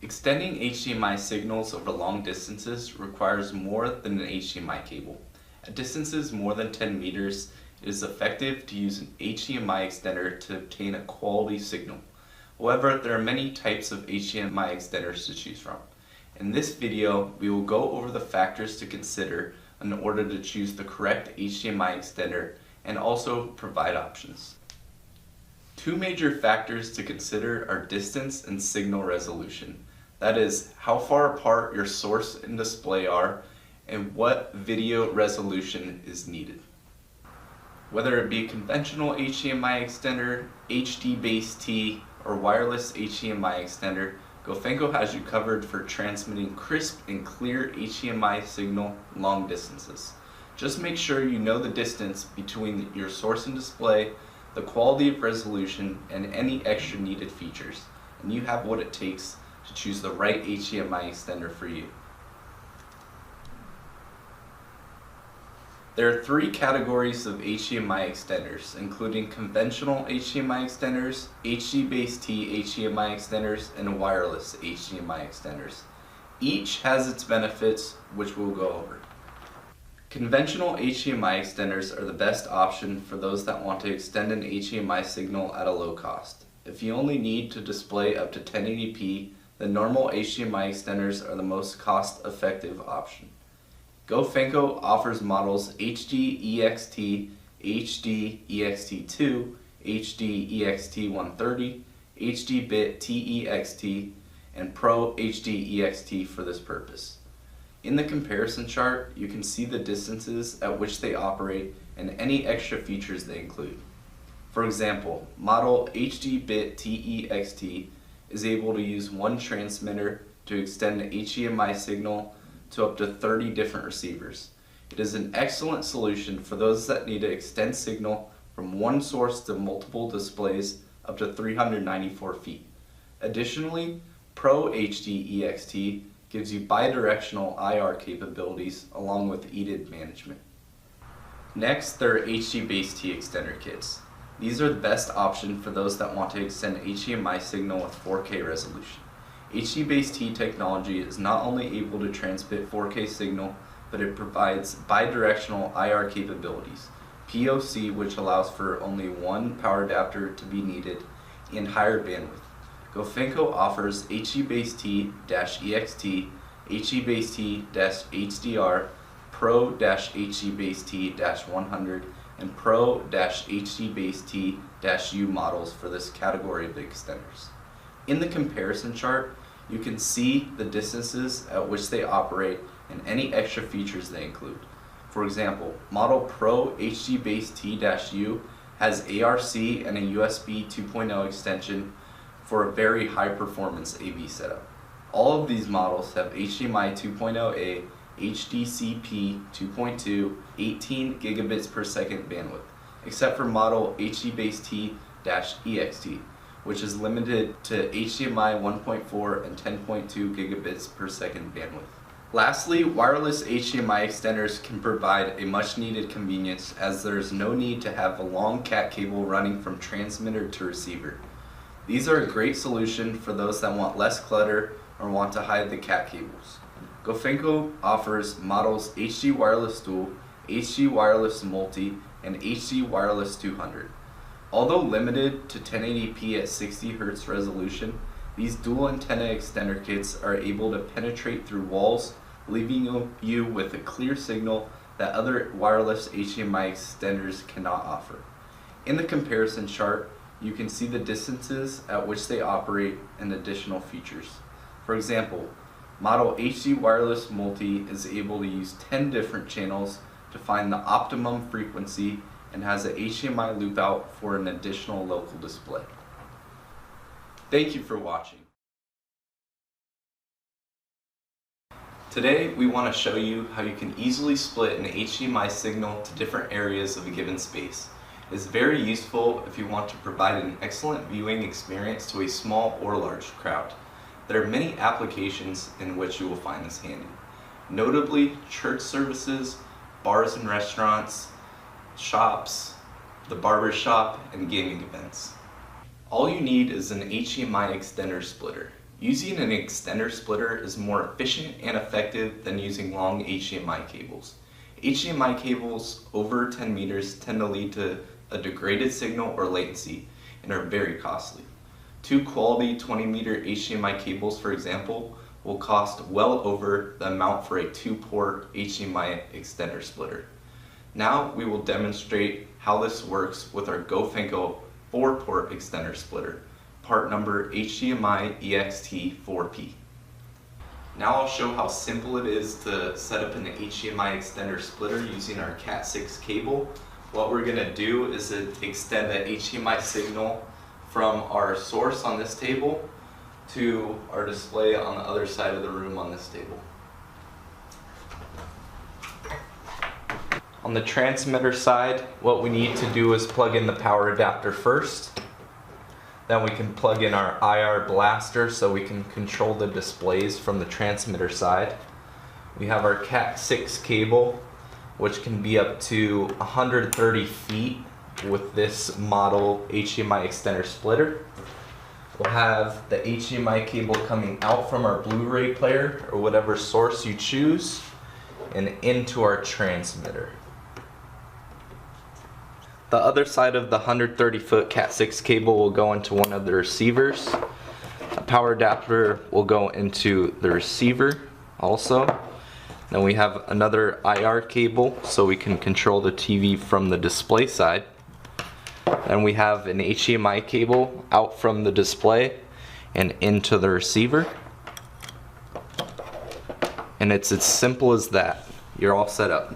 Extending HDMI signals over long distances requires more than an HDMI cable. At distances more than 10 meters, it is effective to use an HDMI extender to obtain a quality signal. However, there are many types of HDMI extenders to choose from. In this video, we will go over the factors to consider in order to choose the correct HDMI extender and also provide options. Two major factors to consider are distance and signal resolution. That is, how far apart your source and display are and what video resolution is needed. Whether it be a conventional HDMI extender, HD-Base-T, or wireless HDMI extender, GoFenco has you covered for transmitting crisp and clear HDMI signal long distances. Just make sure you know the distance between your source and display, the quality of resolution, and any extra needed features, and you have what it takes to choose the right HDMI extender for you. There are three categories of HDMI extenders, including conventional HDMI extenders, HD-Base-T HDMI extenders, and wireless HDMI extenders. Each has its benefits, which we'll go over. Conventional HDMI extenders are the best option for those that want to extend an HDMI signal at a low cost. If you only need to display up to 1080p, the normal HDMI extenders are the most cost-effective option. GoFenco offers models HD-EXT, HD-EXT2, HD-EXT130, HD-Bit-TEXT, and Pro HD-EXT for this purpose. In the comparison chart, you can see the distances at which they operate and any extra features they include. For example, model HD-Bit-TEXT is able to use one transmitter to extend the HDMI signal to up to 30 different receivers. It is an excellent solution for those that need to extend signal from one source to multiple displays up to 394 feet. Additionally, Pro HD-EXT gives you bidirectional IR capabilities along with EDID management. Next, there are HD-Base-T extender kits. These are the best option for those that want to extend HDMI signal with 4K resolution. HD-Base-T technology is not only able to transmit 4K signal, but it provides bidirectional IR capabilities, POC, which allows for only one power adapter to be needed, and higher bandwidth. GoFenco offers HD-Base-T-EXT, HD-Base-T-HDR, Pro-HD-Base-T-100, and Pro-HD-Base-T-U models for this category of extenders. In the comparison chart, you can see the distances at which they operate and any extra features they include. For example, model Pro HD-Base-T-U has ARC and a USB 2.0 extension for a very high performance AV setup. All of these models have HDMI 2.0A, HDCP 2.2, 18 gigabits per second bandwidth, except for model HD-Base-T-EXT, which is limited to HDMI 1.4 and 10.2 gigabits per second bandwidth. Lastly, wireless HDMI extenders can provide a much needed convenience as there is no need to have a long cat cable running from transmitter to receiver. These are a great solution for those that want less clutter or want to hide the cat cables. GoFenco offers models HD Wireless Dual, HD Wireless Multi, and HD Wireless 200. Although limited to 1080p at 60 Hz resolution, these dual antenna extender kits are able to penetrate through walls, leaving you with a clear signal that other wireless HDMI extenders cannot offer. In the comparison chart, you can see the distances at which they operate and additional features. For example, model HD Wireless Multi is able to use 10 different channels to find the optimum frequency and has a HDMI loop out for an additional local display. Thank you for watching. Today we want to show you how you can easily split an HDMI signal to different areas of a given space. It is very useful if you want to provide an excellent viewing experience to a small or large crowd. There are many applications in which you will find this handy. Notably, church services, bars and restaurants, shops, the barber shop, and gaming events. All you need is an HDMI extender splitter. Using an extender splitter is more efficient and effective than using long HDMI cables. HDMI cables over 10 meters tend to lead to a degraded signal or latency and are very costly. Two quality 20-meter HDMI cables, for example, will cost well over the amount for a 2-port HDMI extender splitter. Now we will demonstrate how this works with our GoFenco 4-port extender splitter, part number HDMI EXT4P. Now I'll show how simple it is to set up an HDMI extender splitter using our Cat6 cable. What we're going to do is extend the HDMI signal from our source on this table to our display on the other side of the room on this table. On the transmitter side, what we need to do is plug in the power adapter first. Then we can plug in our IR blaster so we can control the displays from the transmitter side. We have our Cat6 cable, which can be up to 130 feet with this model HDMI extender splitter. We'll have the HDMI cable coming out from our Blu-ray player or whatever source you choose and into our transmitter. The other side of the 130-foot Cat6 cable will go into one of the receivers. A power adapter will go into the receiver also. Then we have another IR cable so we can control the TV from the display side. Then we have an HDMI cable out from the display and into the receiver. And it's as simple as that. You're all set up.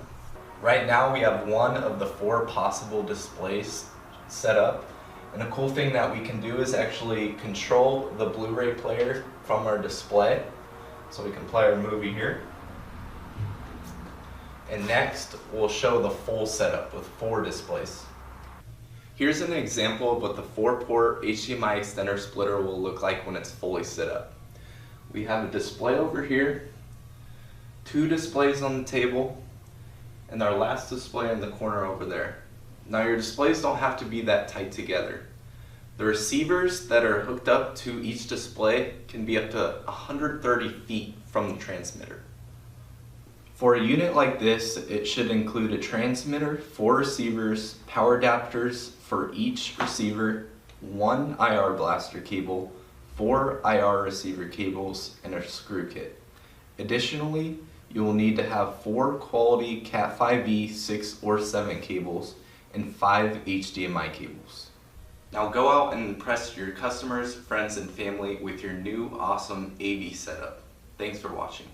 Right now we have one of the 4 possible displays set up. And the cool thing that we can do is actually control the Blu-ray player from our display. So we can play our movie here. And next we'll show the full setup with 4 displays. Here's an example of what the 4-port HDMI extender splitter will look like when it's fully set up. We have a display over here, 2 displays on the table, and our last display in the corner over there. Now your displays don't have to be that tight together. The receivers that are hooked up to each display can be up to 130 feet from the transmitter. For a unit like this, it should include a transmitter, 4 receivers, power adapters for each receiver, 1 IR blaster cable, 4 IR receiver cables, and a screw kit. Additionally, you will need to have 4 quality Cat5e 6 or 7 cables and 5 HDMI cables. Now go out and impress your customers, friends, and family with your new awesome AV setup. Thanks for watching.